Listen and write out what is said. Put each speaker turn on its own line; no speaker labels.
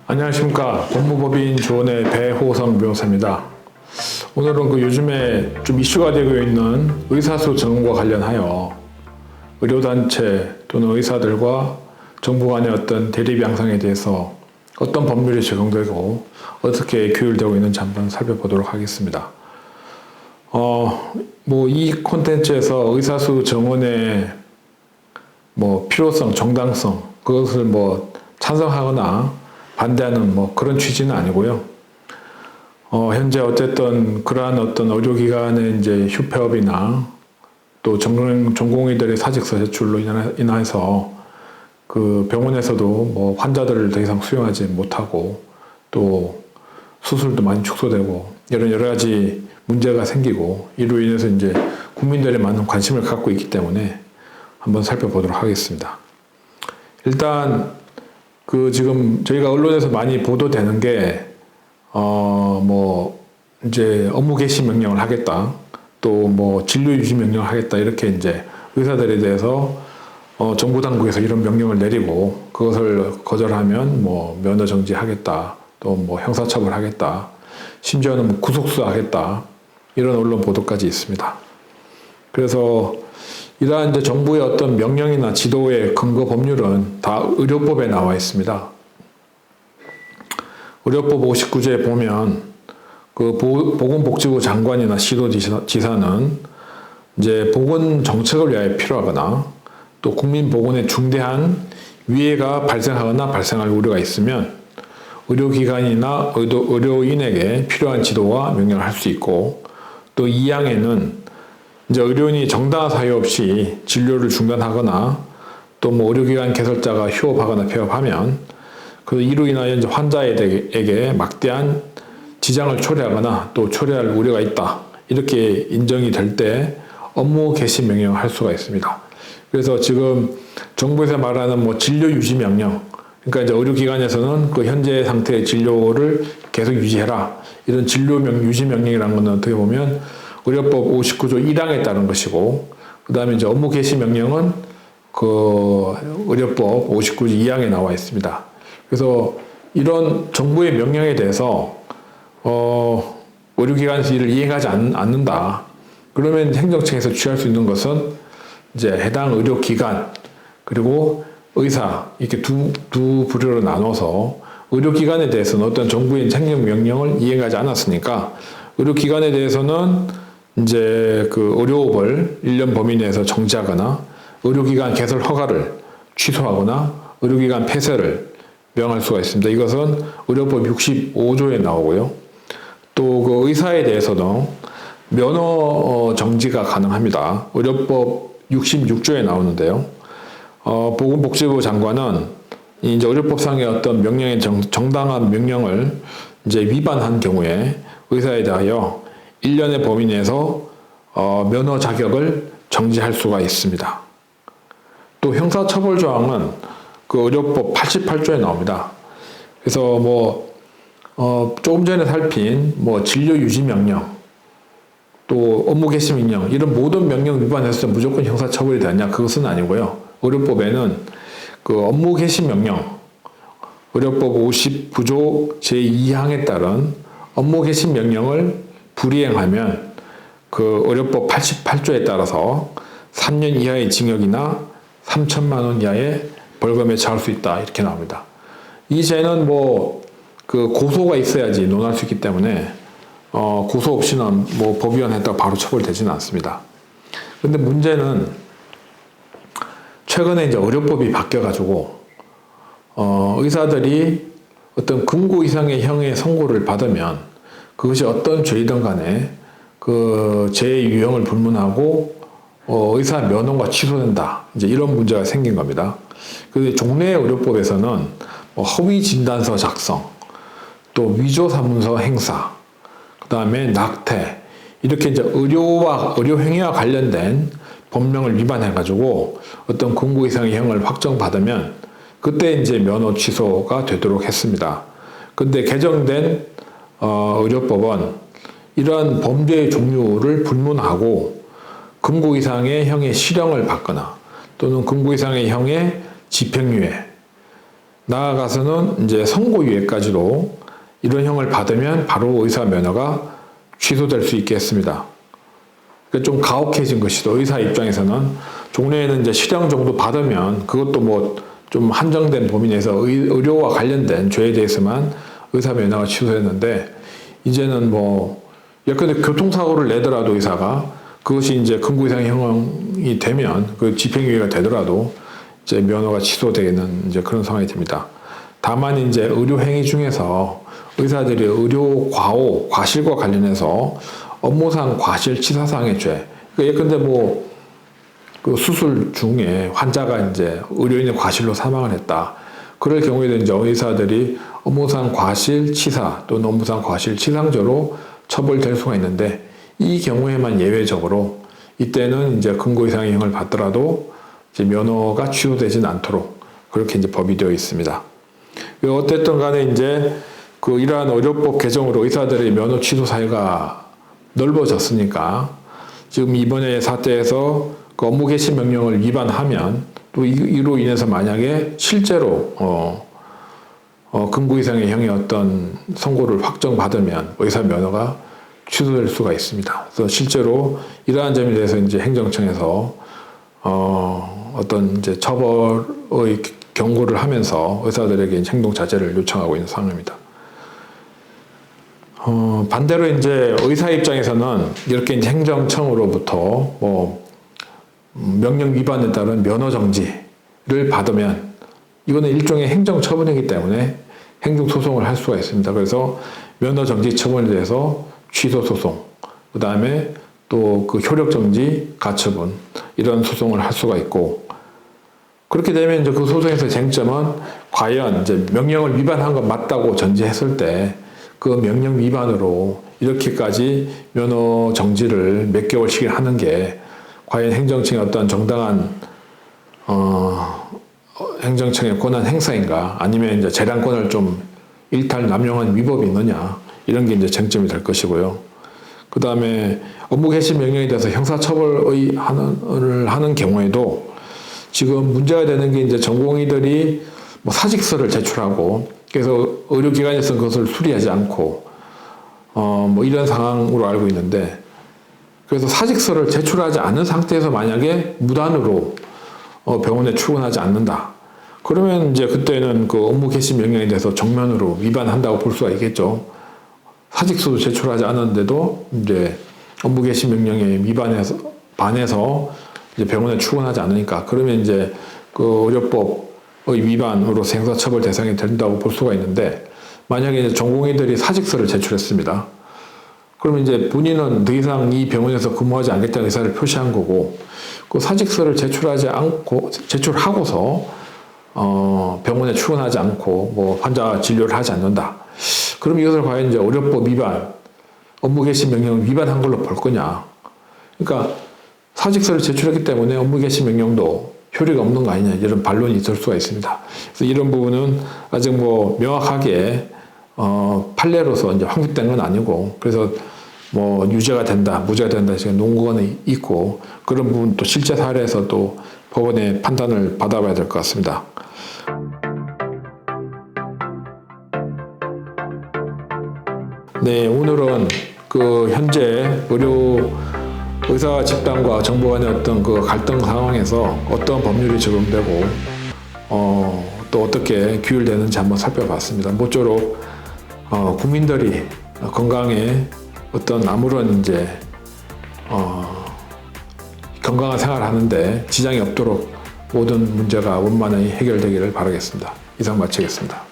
안녕하십니까. 법무법인 조원의 배호성 변호사입니다. 오늘은 요즘에 좀 이슈가 되고 있는 의사수 증언과 관련하여 의료단체 또는 의사들과 정부 간의 어떤 대립 양상에 대해서 어떤 법률이 적용되고 어떻게 규율되고 있는지 한번 살펴보도록 하겠습니다. 이 콘텐츠에서 의사수 증언의 필요성, 정당성, 그것을 찬성하거나 반대하는 그런 취지는 아니고요. 현재 어쨌든 그러한 어떤 의료기관의 이제 휴폐업이나 또 전공의들의 사직서 제출로 인해서 그 병원에서도 환자들을 더 이상 수용하지 못하고 또 수술도 많이 축소되고 이런 여러 가지 문제가 생기고 이로 인해서 이제 국민들이 많은 관심을 갖고 있기 때문에 한번 살펴보도록 하겠습니다. 일단 지금 저희가 언론에서 많이 보도되는 게 이제 업무 개시 명령을 하겠다, 또 진료 유지 명령을 하겠다, 이렇게 이제 의사들에 대해서 정부 당국에서 이런 명령을 내리고 그것을 거절하면 면허 정지하겠다, 또 형사처벌하겠다, 심지어는 구속수하겠다, 이런 언론 보도까지 있습니다. 그래서 이러한 이제 정부의 어떤 명령이나 지도의 근거 법률은 다 의료법에 나와 있습니다. 의료법 59조에 보면 보건복지부 장관이나 시도지사는 이제 보건 정책을 위하여 필요하거나 또 국민 보건에 중대한 위해가 발생하거나 발생할 우려가 있으면 의료기관이나 의료인에게 필요한 지도와 명령을 할 수 있고, 또 2항에는 이제 의료인이 정당한 사유 없이 진료를 중단하거나 또 의료기관 개설자가 휴업하거나 폐업하면 이로 인하여 이제 환자에게 막대한 지장을 초래하거나 또 초래할 우려가 있다, 이렇게 인정이 될 때 업무 개시 명령을 할 수가 있습니다. 그래서 지금 정부에서 말하는 진료 유지 명령, 그러니까 이제 의료기관에서는 그 현재 상태의 진료를 계속 유지해라, 이런 진료 유지 명령이라는 것은 어떻게 보면 의료법 59조 1항에 따른 것이고, 그 다음에 이제 업무 개시 명령은 의료법 59조 2항에 나와 있습니다. 그래서 이런 정부의 명령에 대해서 의료기관에서 이를 이행하지 않는다, 그러면 행정청에서 취할 수 있는 것은 이제 해당 의료기관 그리고 의사, 이렇게 두 부류로 나눠서 의료기관에 대해서는 어떤 정부의 행정명령을 이행하지 않았으니까 의료기관에 대해서는 이제 의료업을 1년 범위 내에서 정지하거나 의료기관 개설 허가를 취소하거나 의료기관 폐쇄를 명할 수가 있습니다. 이것은 의료법 65조에 나오고요. 또 의사에 대해서도 면허 정지가 가능합니다. 의료법 66조에 나오는데요. 보건복지부 장관은 이제 의료법상의 어떤 명령의 정당한 명령을 이제 위반한 경우에 의사에 대하여 1년의 범위 내에서 면허 자격을 정지할 수가 있습니다. 또 형사처벌 조항은 의료법 88조에 나옵니다. 그래서 조금 전에 살핀 진료 유지 명령, 또 업무 개시 명령, 이런 모든 명령 위반했을 때 무조건 형사처벌이 되느냐, 그것은 아니고요. 의료법에는 업무 개시 명령, 의료법 59조 제2항에 따른 업무 개시 명령을 불이행하면 의료법 88조에 따라서 3년 이하의 징역이나 3천만 원 이하의 벌금에 처할 수 있다, 이렇게 나옵니다. 이 죄는 고소가 있어야지 논할 수 있기 때문에 고소 없이는 법위반에 따라 바로 처벌되지는 않습니다. 그런데 문제는 최근에 이제 의료법이 바뀌어가지고 의사들이 어떤 금고 이상의 형의 선고를 받으면 그것이 어떤 죄이든 간에 죄의 유형을 불문하고 의사 면허가 취소된다, 이제 이런 문제가 생긴 겁니다. 그런데 종래 의료법에서는 허위 진단서 작성, 또 위조 사문서 행사, 그 다음에 낙태, 이렇게 이제 의료 행위와 관련된 법령을 위반해가지고 어떤 금고 이상의 형을 확정받으면 그때 이제 면허 취소가 되도록 했습니다. 근데 개정된 의료법은 이러한 범죄의 종류를 불문하고 금고 이상의 형의 실형을 받거나 또는 금고 이상의 형의 집행유예, 나아가서는 이제 선고유예까지도 이런 형을 받으면 바로 의사 면허가 취소될 수 있게 했습니다. 그러니까 좀 가혹해진 것이죠. 의사 입장에서는 종래에는 이제 실형 정도 받으면 그것도 뭐 좀 한정된 범위 내에서 의료와 관련된 죄에 대해서만 의사 면허가 취소했는데, 이제는 뭐 예컨대 교통사고를 내더라도 의사가 그것이 이제 금고 이상의 형이 되면 그 집행유예가 되더라도 이제 면허가 취소되는 이제 그런 상황이 됩니다. 다만 이제 의료 행위 중에서 의사들이 의료 과오, 과실과 관련해서 업무상 과실치사상의 죄. 그러니까 예컨대 뭐 그 수술 중에 환자가 이제 의료인의 과실로 사망을 했다. 그럴 경우에는 이제 의사들이 업무상 과실치사 또는 업무상 과실치상죄로 처벌될 수가 있는데, 이 경우에만 예외적으로 이때는 이제 금고 이상의 형을 받더라도 이제 면허가 취소되지는 않도록 그렇게 이제 법이 되어 있습니다. 어쨌든 간에 이제 그 이러한 의료법 개정으로 의사들의 면허 취소 사유가 넓어졌으니까 지금 이번에 사태에서 그 업무 개시 명령을 위반하면 또 이로 인해서 만약에 실제로 금고 이상의 형의 어떤 선고를 확정받으면 의사 면허가 취소될 수가 있습니다. 그래서 실제로 이러한 점에 대해서 이제 행정청에서 어떤 이제 처벌의 경고를 하면서 의사들에게 행동 자제를 요청하고 있는 상황입니다. 반대로 이제 의사 입장에서는 이렇게 이제 행정청으로부터 뭐 명령 위반에 따른 면허 정지를 받으면 이거는 일종의 행정 처분이기 때문에 행정 소송을 할 수가 있습니다. 그래서 면허 정지 처분에 대해서 취소 소송, 그 다음에 또 그 효력 정지 가처분 이런 소송을 할 수가 있고, 그렇게 되면 이제 그 소송에서 쟁점은 과연 이제 명령을 위반한 건 맞다고 전제했을 때 그 명령 위반으로 이렇게까지 면허 정지를 몇 개월씩 하는 게 과연 행정청의 어떤 정당한 행정청의 권한 행사인가, 아니면 이제 재량권을 좀 일탈 남용한 위법이 있느냐, 이런 게 이제 쟁점이 될 것이고요. 그 다음에 업무 개시 명령에 대해서 형사처벌을 하는 경우에도 지금 문제가 되는 게 이제 전공의들이 뭐 사직서를 제출하고, 그래서 의료기관에서는 그것을 수리하지 않고, 뭐 이런 상황으로 알고 있는데, 그래서 사직서를 제출하지 않은 상태에서 만약에 무단으로 병원에 출근하지 않는다. 그러면 이제 그때는 그 업무 개시 명령에 대해서 정면으로 위반한다고 볼 수가 있겠죠. 사직서도 제출하지 않았는데도 이제 업무 개시 명령에 반해서 이제 병원에 출근하지 않으니까, 그러면 이제 그 의료법의 위반으로 형사처벌 대상이 된다고 볼 수가 있는데, 만약에 이제 전공의들이 사직서를 제출했습니다. 그러면 이제 본인은 더 이상 이 병원에서 근무하지 않겠다는 의사를 표시한 거고, 그 사직서를 제출하고서 병원에 출근하지 않고 뭐 환자 진료를 하지 않는다. 그럼 이것을 과연 이제 의료법 위반, 업무 개시 명령을 위반한 걸로 볼 거냐? 그러니까 사직서를 제출했기 때문에 업무 개시 명령도 효력이 없는 거 아니냐, 이런 반론이 있을 수가 있습니다. 그래서 이런 부분은 아직 뭐 명확하게 판례로서 이제 확립된 건 아니고, 그래서 뭐 유죄가 된다, 무죄가 된다, 지금 논거는 있고, 그런 부분 또 실제 사례에서 또 법원의 판단을 받아봐야 될 것 같습니다. 네, 오늘은 그 현재 의사 집단과 정부 간의 어떤 그 갈등 상황에서 어떤 법률이 적용되고 또 어떻게 규율되는지 한번 살펴봤습니다. 모쪼록 국민들이 건강에 어떤 아무런 이제 건강한 생활을 하는데 지장이 없도록 모든 문제가 원만히 해결되기를 바라겠습니다. 이상 마치겠습니다.